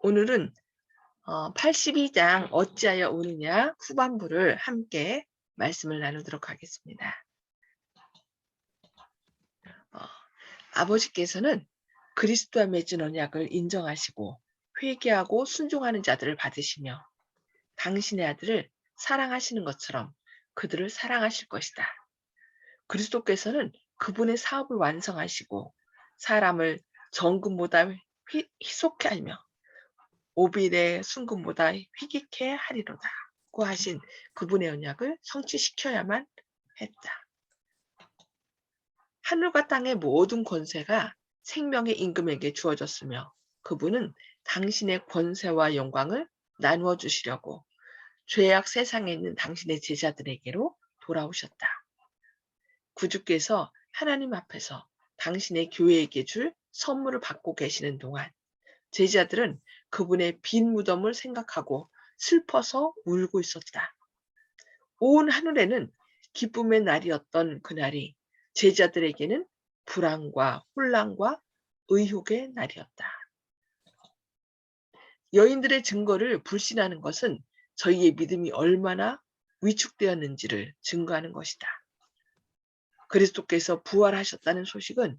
오늘은 82장 어찌하여 우느냐 후반부를 함께 말씀을 나누도록 하겠습니다. 어, 아버지께서는 그리스도와 맺은 언약을 인정하시고 회개하고 순종하는 자들을 받으시며 당신의 아들을 사랑하시는 것처럼 그들을 사랑하실 것이다. 그리스도께서는 그분의 사업을 완성하시고 사람을 정금보다 희속케 하며 오빌의 순금보다 희귀케 하리로다고 하신 그분의 언약을 성취시켜야만 했다. 하늘과 땅의 모든 권세가 생명의 임금에게 주어졌으며 그분은 당신의 권세와 영광을 나누어 주시려고 죄악 세상에 있는 당신의 제자들에게로 돌아오셨다. 구주께서 하나님 앞에서 당신의 교회에게 줄 선물을 받고 계시는 동안 제자들은 그분의 빈 무덤을 생각하고 슬퍼서 울고 있었다. 온 하늘에는 기쁨의 날이었던 그날이 제자들에게는 불안과 혼란과 의혹의 날이었다. 여인들의 증거를 불신하는 것은 저희의 믿음이 얼마나 위축되었는지를 증거하는 것이다. 그리스도께서 부활하셨다는 소식은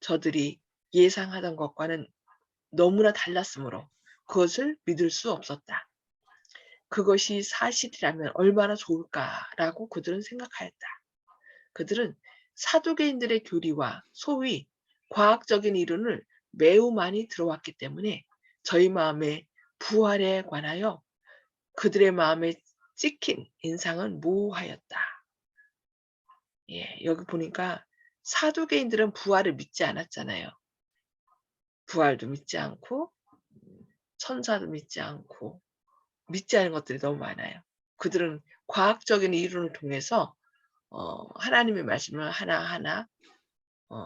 저들이 예상하던 것과는 너무나 달랐으므로 그것을 믿을 수 없었다. 그것이 사실이라면 얼마나 좋을까라고 그들은 생각하였다. 그들은 사두개인들의 교리와 소위 과학적인 이론을 매우 많이 들어왔기 때문에 저희 마음의 부활에 관하여 그들의 마음에 찍힌 인상은 모호하였다. 예, 여기 보니까 사두개인들은 부활을 믿지 않았잖아요. 부활도 믿지 않고 천사도 믿지 않고 믿지 않은 것들이 너무 많아요. 그들은 과학적인 이론을 통해서 하나님의 말씀을 하나하나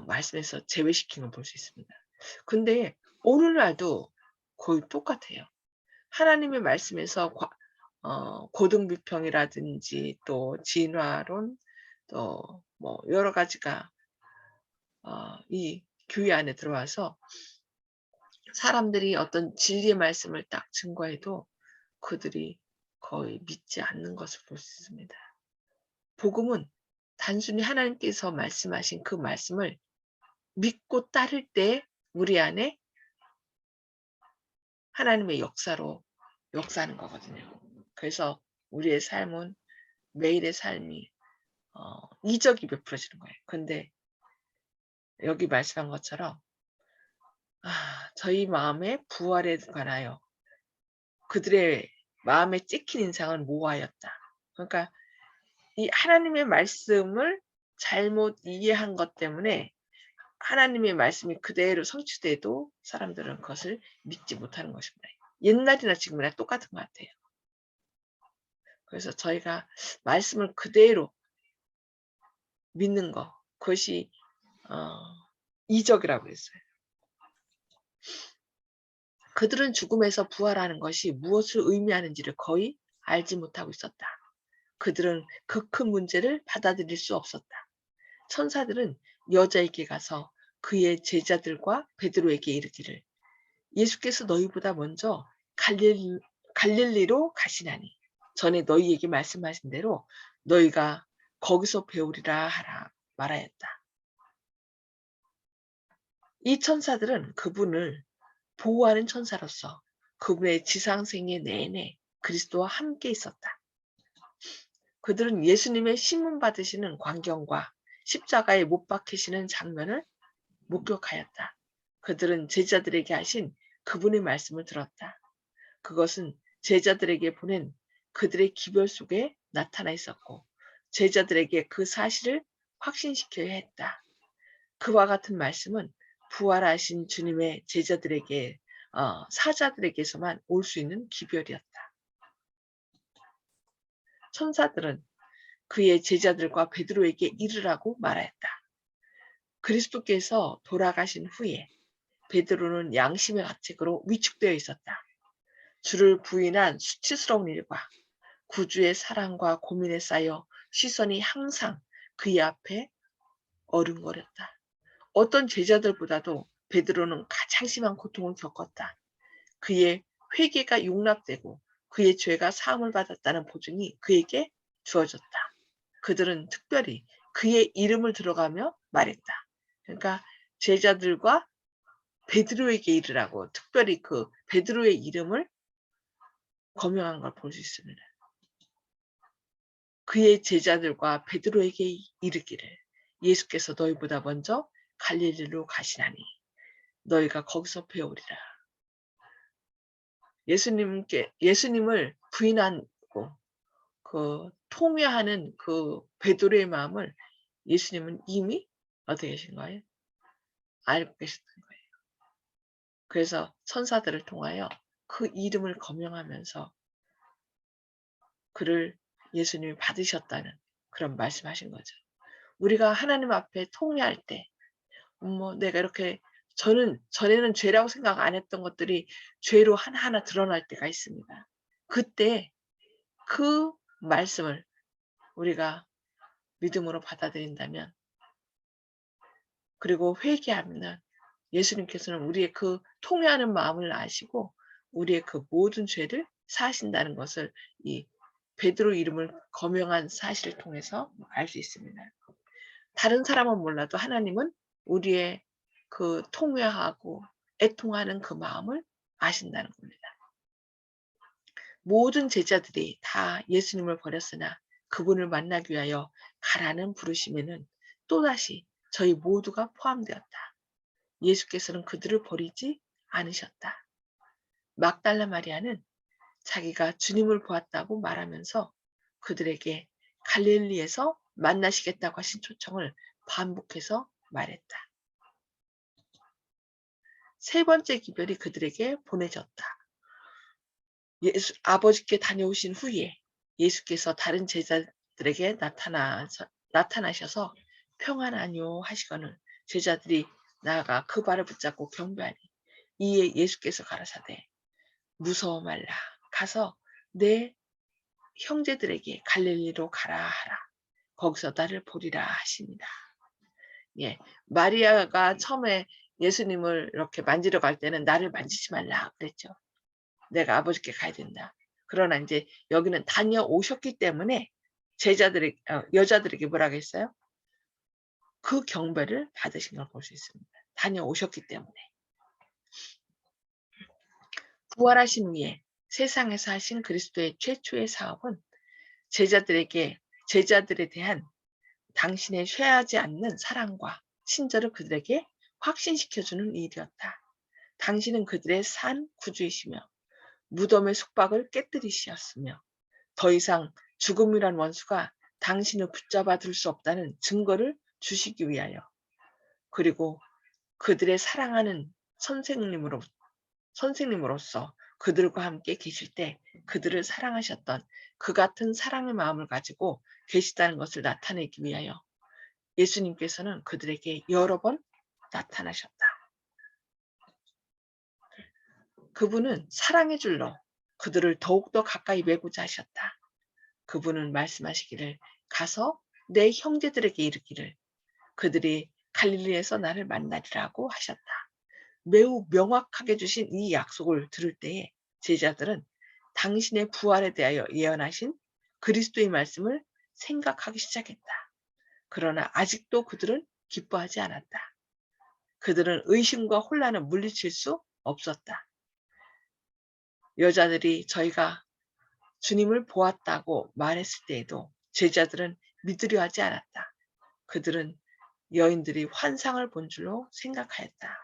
말씀에서 제외시킨 걸 볼 수 있습니다. 근데 오늘날도 거의 똑같아요. 하나님의 말씀에서 고등비평이라든지 또 진화론 또 뭐 여러 가지가 이 교회 안에 들어와서 사람들이 어떤 진리의 말씀을 딱 증거해도 그들이 거의 믿지 않는 것을 볼 수 있습니다. 복음은 단순히 하나님께서 말씀하신 그 말씀을 믿고 따를 때 우리 안에 하나님의 역사로 역사하는 거거든요. 그래서 우리의 삶은 매일의 삶이 이적이 베풀어지는 거예요. 근데 여기 말씀한 것처럼 저희 마음의 부활에 관하여 그들의 마음에 찍힌 인상은 모호하였다. 그러니까 이 하나님의 말씀을 잘못 이해한 것 때문에 하나님의 말씀이 그대로 성취돼도 사람들은 그것을 믿지 못하는 것입니다. 옛날이나 지금이나 똑같은 것 같아요. 그래서 저희가 말씀을 그대로 믿는 것, 그것이 어, 이적이라고 했어요. 그들은 죽음에서 부활하는 것이 무엇을 의미하는지를 거의 알지 못하고 있었다. 그들은 그 큰 문제를 받아들일 수 없었다. 천사들은 여자에게 가서 그의 제자들과 베드로에게 이르기를 예수께서 너희보다 먼저 갈릴리로 가시나니 전에 너희에게 말씀하신 대로 너희가 거기서 배우리라 하라 말하였다. 이 천사들은 그분을 보호하는 천사로서 그분의 지상생애 내내 그리스도와 함께 있었다. 그들은 예수님의 신문 받으시는 광경과 십자가에 못 박히시는 장면을 목격하였다. 그들은 제자들에게 하신 그분의 말씀을 들었다. 그것은 제자들에게 보낸 그들의 기별 속에 나타나 있었고 제자들에게 그 사실을 확신시켜야 했다. 그와 같은 말씀은 부활하신 주님의 제자들에게 사자들에게서만 올 수 있는 기별이었다. 천사들은 그의 제자들과 베드로에게 이르라고 말하였다. 그리스도께서 돌아가신 후에 베드로는 양심의 가책으로 위축되어 있었다. 주를 부인한 수치스러운 일과 구주의 사랑과 고민에 쌓여 시선이 항상 그의 앞에 어른거렸다. 어떤 제자들보다도 베드로는 가장 심한 고통을 겪었다. 그의 회개가 용납되고 그의 죄가 사함을 받았다는 보증이 그에게 주어졌다. 그들은 특별히 그의 이름을 들어가며 말했다. 그러니까 제자들과 베드로에게 이르라고 특별히 그 베드로의 이름을 거명한 걸 볼 수 있습니다. 그의 제자들과 베드로에게 이르기를 예수께서 너희보다 먼저 갈릴리로 가시나니 너희가 거기서 배우리라. 예수님을 부인하고 그 통회하는 그 베드로의 마음을 예수님은 이미 어떻게 계신 거예요? 알고 계셨던 거예요. 그래서 천사들을 통하여 그 이름을 거명하면서 그를 예수님이 받으셨다는 그런 말씀하신 거죠. 우리가 하나님 앞에 통회할 때 내가 이렇게 저는 전에는 죄라고 생각 안 했던 것들이 죄로 하나하나 드러날 때가 있습니다. 그때 그 말씀을 우리가 믿음으로 받아들인다면 그리고 회개하면 예수님께서는 우리의 그 통회하는 마음을 아시고 우리의 그 모든 죄를 사하신다는 것을 이 베드로 이름을 거명한 사실을 통해서 알 수 있습니다. 다른 사람은 몰라도 하나님은 우리의 그 통회하고 애통하는 그 마음을 아신다는 겁니다. 모든 제자들이 다 예수님을 버렸으나 그분을 만나기 위하여 가라는 부르심에는 또다시 저희 모두가 포함되었다. 예수께서는 그들을 버리지 않으셨다. 막달라 마리아는 자기가 주님을 보았다고 말하면서 그들에게 갈릴리에서 만나시겠다고 하신 초청을 반복해서 말했다. 세 번째 기별이 그들에게 보내졌다. 아버지께 다녀오신 후에 예수께서 다른 제자들에게 나타나셔서 평안하뇨 하시거늘 제자들이 나아가 그 발을 붙잡고 경배하니 이에 예수께서 가라사대 무서워 말라 가서 내 형제들에게 갈릴리로 가라 하라 거기서 나를 보리라 하십니다. 예, 마리아가 처음에 예수님을 이렇게 만지러 갈 때는 나를 만지지 말라 그랬죠. 내가 아버지께 가야 된다. 그러나 이제 여기는 다녀오셨기 때문에 여자들에게 뭐라고 했어요? 그 경배를 받으신 걸 볼 수 있습니다. 다녀오셨기 때문에. 부활하신 후에 세상에서 하신 그리스도의 최초의 사업은 제자들에 대한 당신의 쇠하지 않는 사랑과 친절을 그들에게 확신시켜주는 일이었다. 당신은 그들의 산 구주이시며 무덤의 속박을 깨뜨리시었으며 더 이상 죽음이란 원수가 당신을 붙잡아 둘 수 없다는 증거를 주시기 위하여 그리고 그들의 사랑하는 선생님으로서 그들과 함께 계실 때 그들을 사랑하셨던 그 같은 사랑의 마음을 가지고 계시다는 것을 나타내기 위하여 예수님께서는 그들에게 여러 번 나타나셨다. 그분은 사랑의 줄로 그들을 더욱더 가까이 메고자 하셨다. 그분은 말씀하시기를 가서 내 형제들에게 이르기를 그들이 갈릴리에서 나를 만나리라고 하셨다. 매우 명확하게 주신 이 약속을 들을 때에 제자들은 당신의 부활에 대하여 예언하신 그리스도의 말씀을 생각하기 시작했다. 그러나 아직도 그들은 기뻐하지 않았다. 그들은 의심과 혼란을 물리칠 수 없었다. 여자들이 저희가 주님을 보았다고 말했을 때에도 제자들은 믿으려 하지 않았다. 그들은 여인들이 환상을 본 줄로 생각하였다.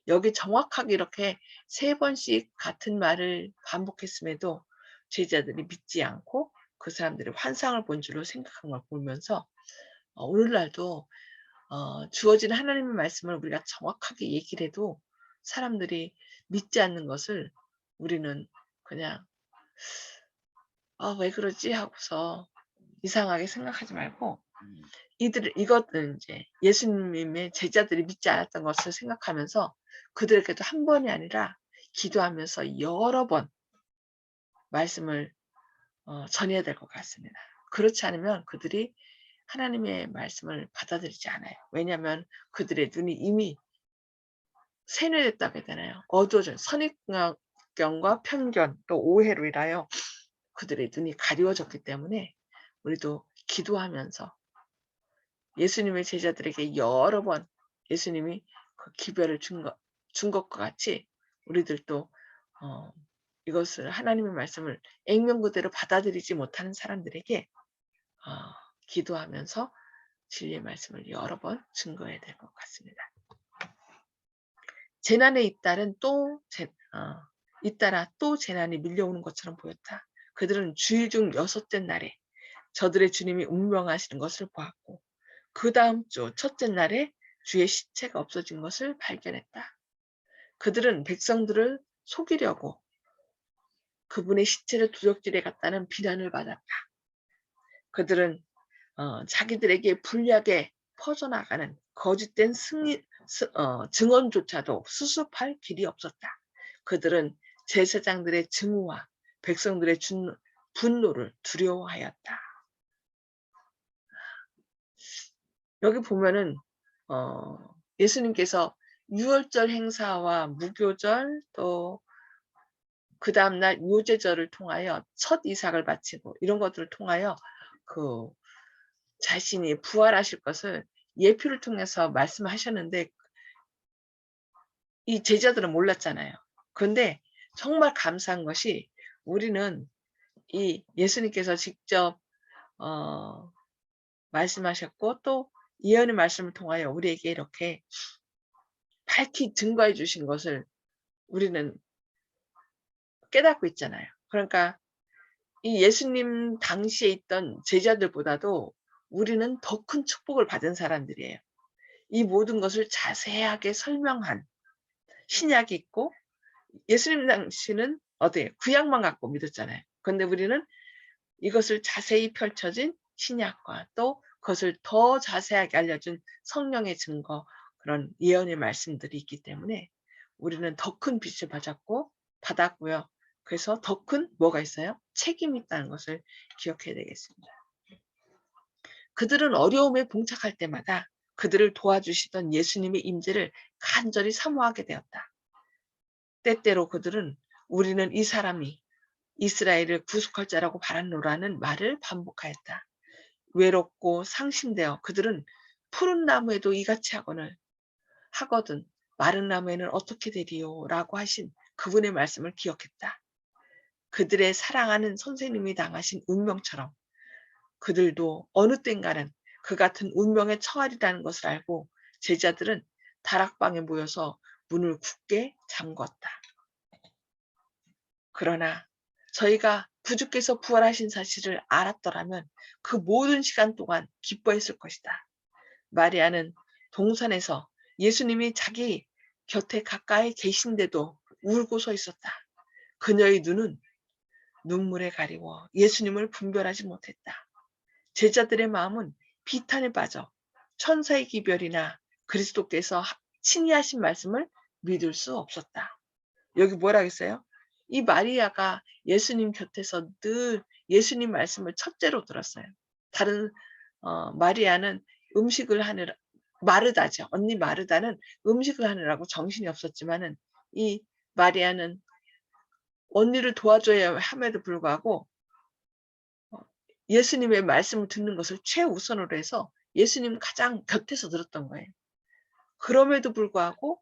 여기 정확하게 이렇게 세 번씩 같은 말을 반복했음에도 제자들이 믿지 않고 그 사람들이 환상을 본 줄로 생각한 걸 보면서 오늘날도 주어진 하나님의 말씀을 우리가 정확하게 얘기를 해도 사람들이 믿지 않는 것을 우리는 그냥 왜 그러지 하고서 이상하게 생각하지 말고 이것은 이제 예수님의 제자들이 믿지 않았던 것을 생각하면서 그들에게도 한 번이 아니라 기도하면서 여러 번 말씀을 전해야 될 것 같습니다. 그렇지 않으면 그들이 하나님의 말씀을 받아들이지 않아요. 왜냐하면 그들의 눈이 이미 세뇌됐다고 해야 되나요? 어두워져 선입견 기독경과 편견 또 오해로 인하여 그들의 눈이 가리워졌기 때문에 우리도 기도하면서 예수님의 제자들에게 여러 번 예수님이 그 기별을 준 것과 같이 우리들도 이것을 하나님의 말씀을 액면 그대로 받아들이지 못하는 사람들에게 어, 기도하면서 진리의 말씀을 여러 번 증거해야 될 것 같습니다. 재난에 잇따라 또 재난이 밀려오는 것처럼 보였다. 그들은 주일 중 여섯째 날에 저들의 주님이 운명하시는 것을 보았고 그 다음 주 첫째 날에 주의 시체가 없어진 것을 발견했다. 그들은 백성들을 속이려고 그분의 시체를 두적질해 갔다는 비난을 받았다. 그들은 자기들에게 불리하게 퍼져나가는 거짓된 증언조차도 수습할 길이 없었다. 그들은 제사장들의 증오와 백성들의 분노를 두려워하였다. 여기 보면은 예수님께서 유월절 행사와 무교절 또 그 다음날 요제절을 통하여 첫 이삭을 바치고 이런 것들을 통하여 그 자신이 부활하실 것을 예표를 통해서 말씀하셨는데 이 제자들은 몰랐잖아요. 그런데 정말 감사한 것이 우리는 이 예수님께서 직접 말씀하셨고 또 예언의 말씀을 통하여 우리에게 이렇게 밝히 증거해 주신 것을 우리는 깨닫고 있잖아요. 그러니까 이 예수님 당시에 있던 제자들보다도 우리는 더 큰 축복을 받은 사람들이에요. 이 모든 것을 자세하게 설명한 신약이 있고 예수님 당시는 어때요? 구약만 갖고 믿었잖아요. 그런데 우리는 이것을 자세히 펼쳐진 신약과 또 그것을 더 자세하게 알려준 성령의 증거 그런 예언의 말씀들이 있기 때문에 우리는 더 큰 빛을 받았고요. 그래서 더 큰 뭐가 있어요? 책임이 있다는 것을 기억해야 되겠습니다. 그들은 어려움에 봉착할 때마다 그들을 도와주시던 예수님의 임재를 간절히 사모하게 되었다. 때때로 그들은 우리는 이 사람이 이스라엘을 구속할 자라고 바라노라는 말을 반복하였다. 외롭고 상심되어 그들은 푸른 나무에도 이같이 하거든 마른 나무에는 어떻게 되리요? 라고 하신 그분의 말씀을 기억했다. 그들의 사랑하는 선생님이 당하신 운명처럼 그들도 어느 땐가는 그 같은 운명에 처하리라는 것을 알고 제자들은 다락방에 모여서 문을 굳게 잠궜다. 그러나 저희가 구주께서 부활하신 사실을 알았더라면 그 모든 시간 동안 기뻐했을 것이다. 마리아는 동산에서 예수님이 자기 곁에 가까이 계신데도 울고 서 있었다. 그녀의 눈은 눈물에 가리워 예수님을 분별하지 못했다. 제자들의 마음은 비탄에 빠져 천사의 기별이나 그리스도께서 친히 하신 말씀을 믿을 수 없었다. 여기 뭐라 했어요? 이 마리아가 예수님 곁에서 늘 예수님 말씀을 첫째로 들었어요. 다른 마리아는 음식을 하느라 마르다죠. 언니 마르다는 음식을 하느라고 정신이 없었지만은 이 마리아는 언니를 도와줘야 함에도 불구하고 예수님의 말씀을 듣는 것을 최우선으로 해서 예수님 가장 곁에서 들었던 거예요. 그럼에도 불구하고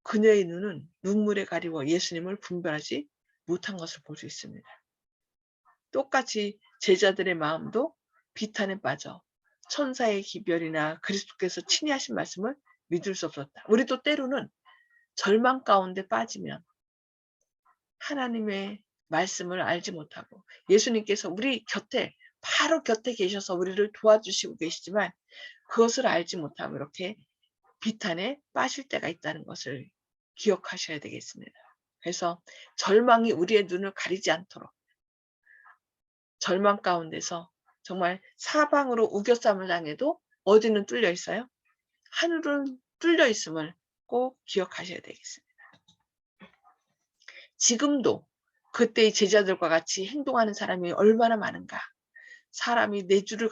그녀의 눈은 눈물에 가리워 예수님을 분별하지 못한 것을 볼 수 있습니다. 똑같이 제자들의 마음도 비탄에 빠져 천사의 기별이나 그리스도께서 친히 하신 말씀을 믿을 수 없었다. 우리도 때로는 절망 가운데 빠지면 하나님의 말씀을 알지 못하고 예수님께서 우리 곁에 바로 곁에 계셔서 우리를 도와주시고 계시지만 그것을 알지 못하고 이렇게 비탄에 빠질 때가 있다는 것을 기억하셔야 되겠습니다. 그래서 절망이 우리의 눈을 가리지 않도록 절망 가운데서 정말 사방으로 우겨쌈을 당해도 어디는 뚫려 있어요? 하늘은 뚫려 있음을 꼭 기억하셔야 되겠습니다. 지금도 그때의 제자들과 같이 행동하는 사람이 얼마나 많은가. 사람이 내 주를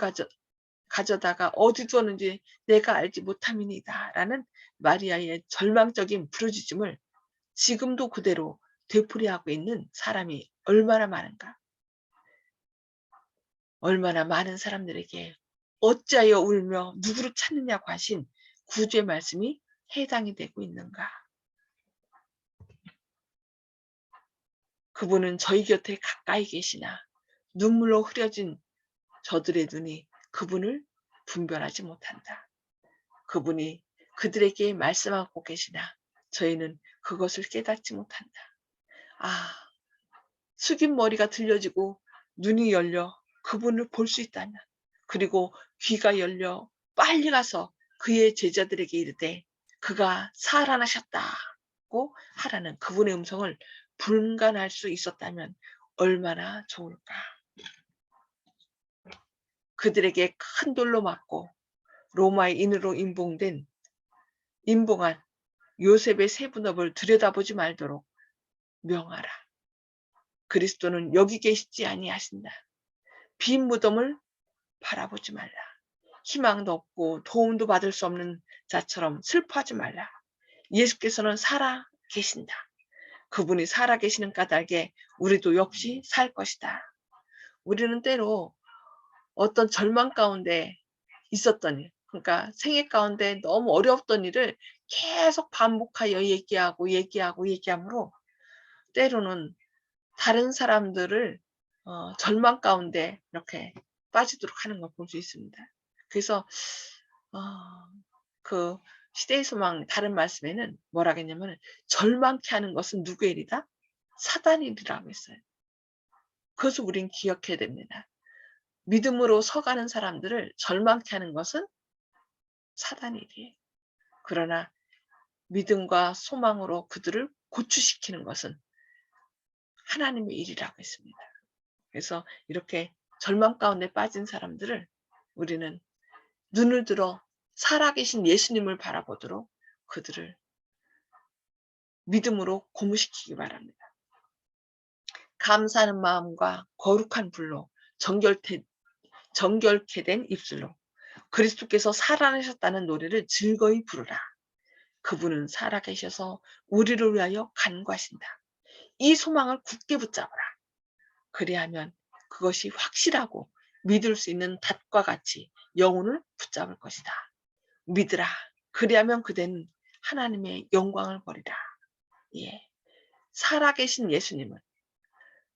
가져다가 어디 두었는지 내가 알지 못함이니이다 라는 마리아의 절망적인 부르짖음을 지금도 그대로 되풀이하고 있는 사람이 얼마나 많은가. 얼마나 많은 사람들에게 어찌하여 울며 누구를 찾느냐고 하신 구주의 말씀이 해당이 되고 있는가. 그분은 저희 곁에 가까이 계시나 눈물로 흐려진 저들의 눈이 그분을 분별하지 못한다. 그분이 그들에게 말씀하고 계시나 저희는 그것을 깨닫지 못한다. 아, 숙인 머리가 들려지고 눈이 열려 그분을 볼 수 있다면, 그리고 귀가 열려 빨리 가서 그의 제자들에게 이르되 그가 살아나셨다고 하라는 그분의 음성을 분간할 수 있었다면 얼마나 좋을까. 그들에게 큰 돌로 맞고 로마의 인으로 임봉한 요셉의 세분업을 들여다보지 말도록 명하라. 그리스도는 여기 계시지 아니하신다. 빈 무덤을 바라보지 말라. 희망도 없고 도움도 받을 수 없는 자처럼 슬퍼하지 말라. 예수께서는 살아 계신다. 그분이 살아 계시는 까닭에 우리도 역시 살 것이다. 우리는 때로 어떤 절망 가운데 있었던 일, 그러니까 생애 가운데 너무 어려웠던 일을 계속 반복하여 얘기함으로 때로는 다른 사람들을 절망 가운데 이렇게 빠지도록 하는 걸 볼 수 있습니다. 그래서 어, 그 시대의 소망 다른 말씀에는 뭐라 했냐면 절망케 하는 것은 누구의 일이다? 사단의 일이라고 했어요. 그것을 우린 기억해야 됩니다. 믿음으로 서가는 사람들을 절망케 하는 것은 사단의 일이에요. 그러나 믿음과 소망으로 그들을 고추시키는 것은 하나님의 일이라고 했습니다. 그래서 이렇게 절망 가운데 빠진 사람들을 우리는 눈을 들어 살아계신 예수님을 바라보도록 그들을 믿음으로 고무시키기 바랍니다. 감사하는 마음과 거룩한 불로 정결케 된 입술로 그리스도께서 살아나셨다는 노래를 즐거이 부르라. 그분은 살아계셔서 우리를 위하여 간구하신다. 이 소망을 굳게 붙잡아라. 그리하면 그것이 확실하고 믿을 수 있는 닷과 같이 영혼을 붙잡을 것이다. 믿으라. 그리하면 그대는 하나님의 영광을 버리라. 예. 살아계신 예수님은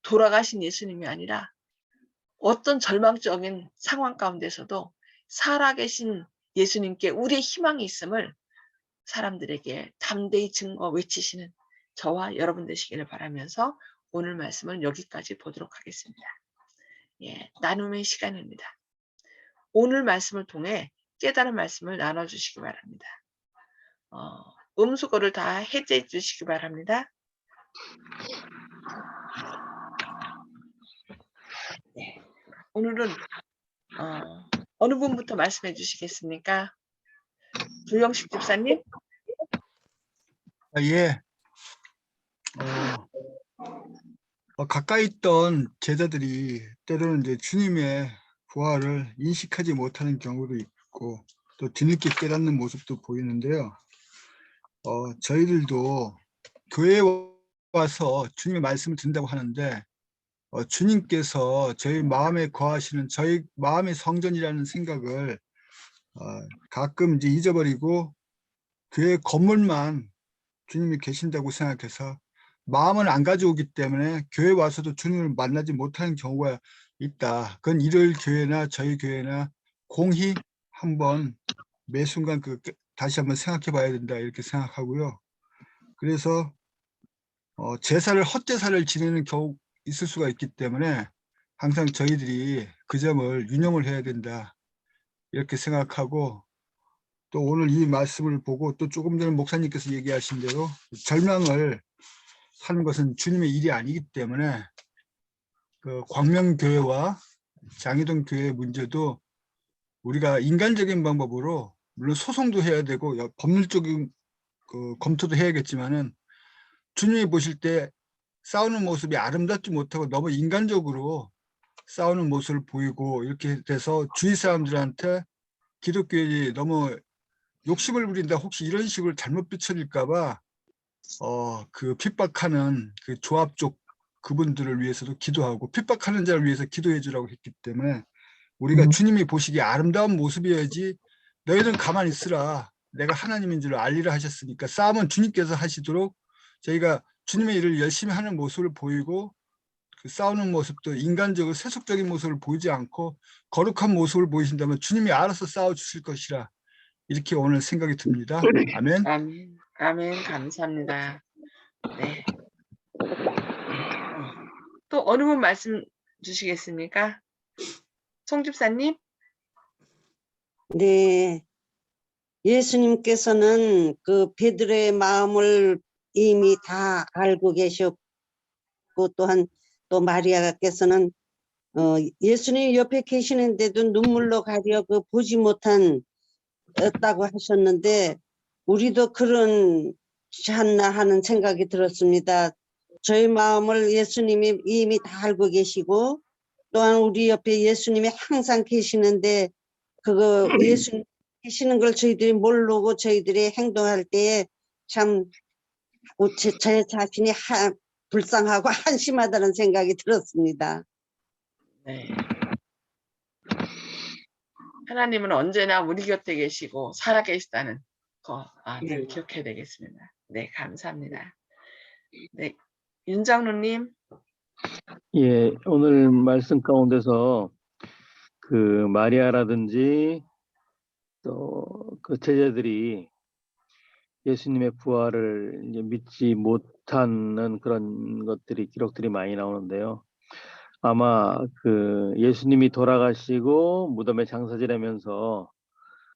돌아가신 예수님이 아니라 어떤 절망적인 상황 가운데서도 살아계신 예수님께 우리의 희망이 있음을 사람들에게 담대히 증거 외치시는 저와 여러분 되시기를 바라면서 오늘 말씀은 여기까지 보도록 하겠습니다. 예, 나눔의 시간입니다. 오늘 말씀을 통해 깨달은 말씀을 나눠주시기 바랍니다. 음수거를 다 해제해 주시기 바랍니다. 네, 오늘은 어느 분부터 말씀해 주시겠습니까? 조영식 집사님? 예. 가까이 있던 제자들이 때로는 이제 주님의 부활을 인식하지 못하는 경우도 있고 또 뒤늦게 깨닫는 모습도 보이는데요. 저희들도 교회에 와서 주님의 말씀을 듣는다고 하는데 주님께서 저희 마음에 거하시는 저희 마음의 성전이라는 생각을 가끔 이제 잊어버리고 교회 건물만 주님이 계신다고 생각해서 마음을 안 가져오기 때문에 교회 와서도 주님을 만나지 못하는 경우가 있다. 그건 일요일 교회나 저희 교회나 공히 한번 매 순간 다시 한번 생각해 봐야 된다 이렇게 생각하고요. 그래서 제사를 헛제사를 지내는 경우 있을 수가 있기 때문에 항상 저희들이 그 점을 유념을 해야 된다 이렇게 생각하고, 또 오늘 이 말씀을 보고 또 조금 전에 목사님께서 얘기하신 대로 절망을 하는 것은 주님의 일이 아니기 때문에 그 광명교회와 장희동 교회 문제도 우리가 인간적인 방법으로 물론 소송도 해야 되고 법률적인 검토도 해야겠지만은 주님이 보실 때 싸우는 모습이 아름답지 못하고 너무 인간적으로 싸우는 모습을 보이고 이렇게 돼서 주위 사람들한테 기독교인이 너무 욕심을 부린다 혹시 이런 식으로 잘못 비춰질까 봐 그 핍박하는 그 조합 쪽 그분들을 위해서도 기도하고 핍박하는 자를 위해서 기도해 주라고 했기 때문에 우리가 주님이 보시기에 아름다운 모습이어야지 너희는 가만히 있으라. 내가 하나님인 줄 알리라 하셨으니까 싸움은 주님께서 하시도록 저희가 주님의 일을 열심히 하는 모습을 보이고 그 싸우는 모습도 인간적으로 세속적인 모습을 보이지 않고 거룩한 모습을 보이신다면 주님이 알아서 싸워 주실 것이라 이렇게 오늘 생각이 듭니다. 아멘. 아멘. 아멘. 감사합니다. 네. 또 어느 분 말씀 주시겠습니까? 송 집사님? 네. 예수님께서는 그 베드로의 마음을 이미 다 알고 계셨고 또한 또 마리아께서는 예수님 옆에 계시는데도 눈물로 가려 그 보지 못한 다고 하셨는데 우리도 그런 않나 하는 생각이 들었습니다. 저희 마음을 예수님이 이미 다 알고 계시고 또한 우리 옆에 예수님이 항상 계시는데 그거 예수님 계시는 걸 저희들이 모르고 저희들이 행동할 때에 참 제 자신이 불쌍하고 한심하다는 생각이 들었습니다. 네. 하나님은 언제나 우리 곁에 계시고 살아계시다는 거 늘 기억해야 되겠습니다. 네, 감사합니다. 네, 윤장로님. 예, 오늘 말씀 가운데서 그 마리아라든지 또 그 제자들이 예수님의 부활을 이제 믿지 못하는 그런 것들이 기록들이 많이 나오는데요. 아마 그 예수님이 돌아가시고 무덤에 장사 지내면서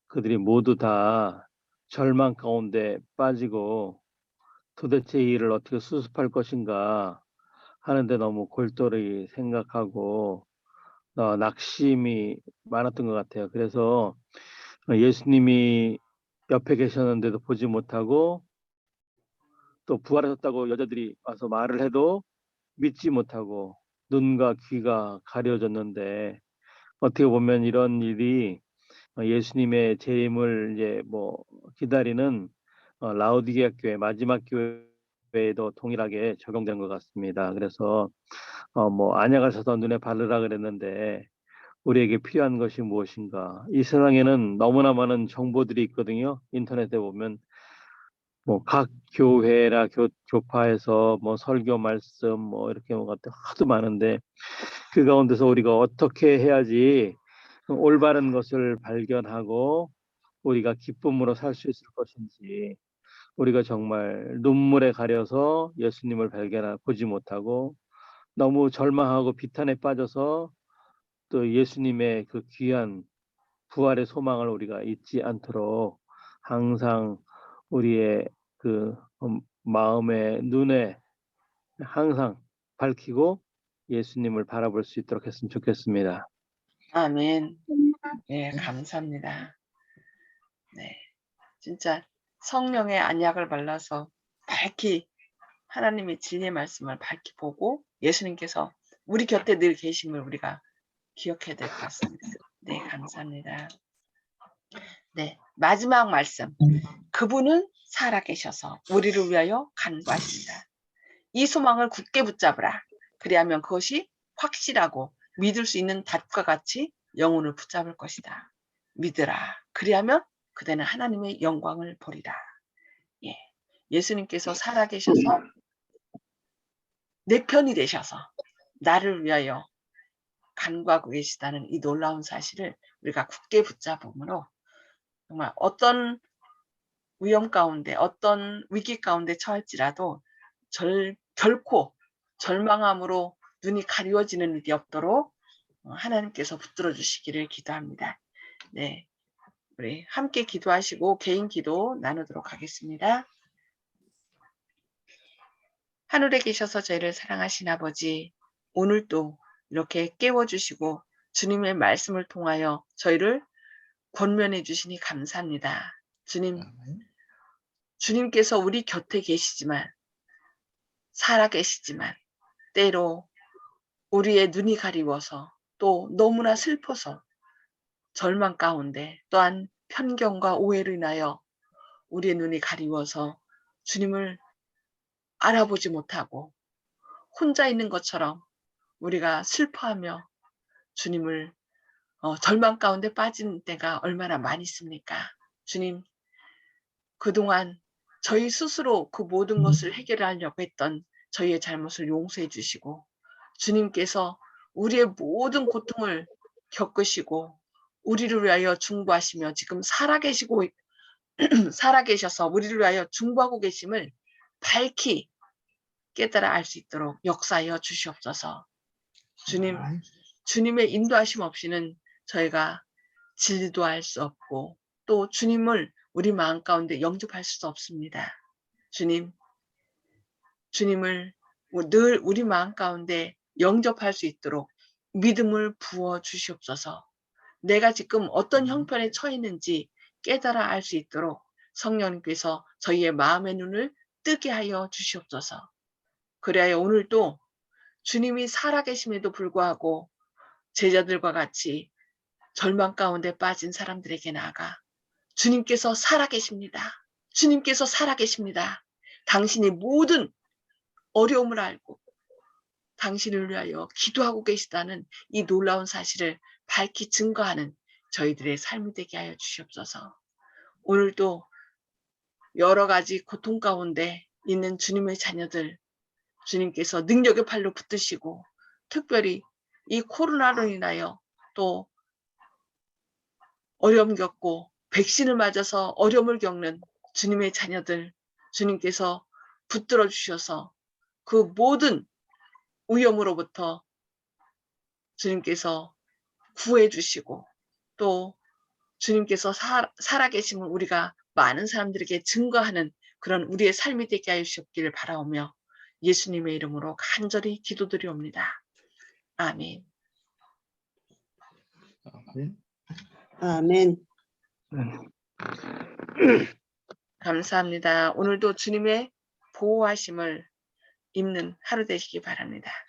그들이 모두 다 절망 가운데 빠지고 도대체 이 일을 어떻게 수습할 것인가 하는데 너무 골똘히 생각하고 낙심이 많았던 것 같아요. 그래서 예수님이 옆에 계셨는데도 보지 못하고 또 부활하셨다고 여자들이 와서 말을 해도 믿지 못하고 눈과 귀가 가려졌는데 어떻게 보면 이런 일이 예수님의 재림을 이제 뭐 기다리는 라오디게아 교회 마지막 교회에도 동일하게 적용된 것 같습니다. 그래서 뭐 안약을 사서 눈에 바르라 그랬는데 우리에게 필요한 것이 무엇인가? 이 세상에는 너무나 많은 정보들이 있거든요. 인터넷에 보면 뭐 각 교회라 교파에서 뭐 설교 말씀 뭐 이렇게 뭐 하도 많은데 그 가운데서 우리가 어떻게 해야지 올바른 것을 발견하고 우리가 기쁨으로 살 수 있을 것인지 우리가 정말 눈물에 가려서 예수님을 보지 못하고 너무 절망하고 비탄에 빠져서 또 예수님의 그 귀한 부활의 소망을 우리가 잊지 않도록 항상 우리의 그 마음의 눈에 항상 밝히고 예수님을 바라볼 수 있도록 했으면 좋겠습니다. 아멘. 예, 감사합니다. 네, 진짜 성령의 안약을 발라서 밝히 하나님의 진리의 말씀을 밝히 보고 예수님께서 우리 곁에 늘 계심을 우리가 기억해야 될 것 같습니다. 네, 감사합니다. 네, 마지막 말씀. 그분은 살아계셔서 우리를 위하여 간구하신다. 이 소망을 굳게 붙잡으라. 그리하면 그것이 확실하고 믿을 수 있는 닷과 같이 영혼을 붙잡을 것이다. 믿으라. 그리하면 그대는 하나님의 영광을 보리라. 예, 예수님께서 살아계셔서 내 편이 되셔서 나를 위하여 간구하고 계시다는 이 놀라운 사실을 우리가 굳게 붙잡음으로 정말 어떤 위험 가운데 어떤 위기 가운데 처할지라도 결코 절망함으로 눈이 가리워지는 일이 없도록 하나님께서 붙들어 주시기를 기도합니다. 네, 우리 함께 기도하시고 개인 기도 나누도록 하겠습니다. 하늘에 계셔서 저희를 사랑하신 아버지, 오늘도 이렇게 깨워주시고 주님의 말씀을 통하여 저희를 권면해 주시니 감사합니다. 주님께서 우리 곁에 계시지만 살아계시지만 때로 우리의 눈이 가리워서 또 너무나 슬퍼서 절망 가운데 또한 편견과 오해로 인하여 우리의 눈이 가리워서 주님을 알아보지 못하고 혼자 있는 것처럼 우리가 슬퍼하며 주님을 절망 가운데 빠진 때가 얼마나 많이 있습니까? 주님, 그동안 저희 스스로 그 모든 것을 해결하려고 했던 저희의 잘못을 용서해 주시고 주님께서 우리의 모든 고통을 겪으시고 우리를 위하여 중보하시며 지금 살아계셔서 우리를 위하여 중보하고 계심을 밝히 깨달아 알 수 있도록 역사하여 주시옵소서. 주님, 주님의 인도하심 없이는 저희가 진리도 알 수 없고 또 주님을 우리 마음 가운데 영접할 수도 없습니다. 주님을 늘 우리 마음 가운데 영접할 수 있도록 믿음을 부어 주시옵소서. 내가 지금 어떤 형편에 처해 있는지 깨달아 알 수 있도록 성령님께서 저희의 마음의 눈을 뜨게 하여 주시옵소서. 그래야 오늘도 주님이 살아계심에도 불구하고 제자들과 같이 절망 가운데 빠진 사람들에게 나아가 주님께서 살아계십니다. 주님께서 살아계십니다. 당신이 모든 어려움을 알고 당신을 위하여 기도하고 계시다는 이 놀라운 사실을 밝히 증거하는 저희들의 삶이 되게 하여 주시옵소서. 오늘도 여러 가지 고통 가운데 있는 주님의 자녀들, 주님께서 능력의 팔로 붙드시고 특별히 이 코로나로 인하여 또 어려움 겪고 백신을 맞아서 어려움을 겪는 주님의 자녀들, 주님께서 붙들어 주셔서 그 모든 위험으로부터 주님께서 구해 주시고 또 주님께서 살아계심을 우리가 많은 사람들에게 증거하는 그런 우리의 삶이 되게 하여 주시기를 바라오며 예수님의 이름으로 간절히 기도드리옵니다. 아멘. 아멘. 감사합니다. 오늘도 주님의 보호하심을 입는 하루 되시기 바랍니다.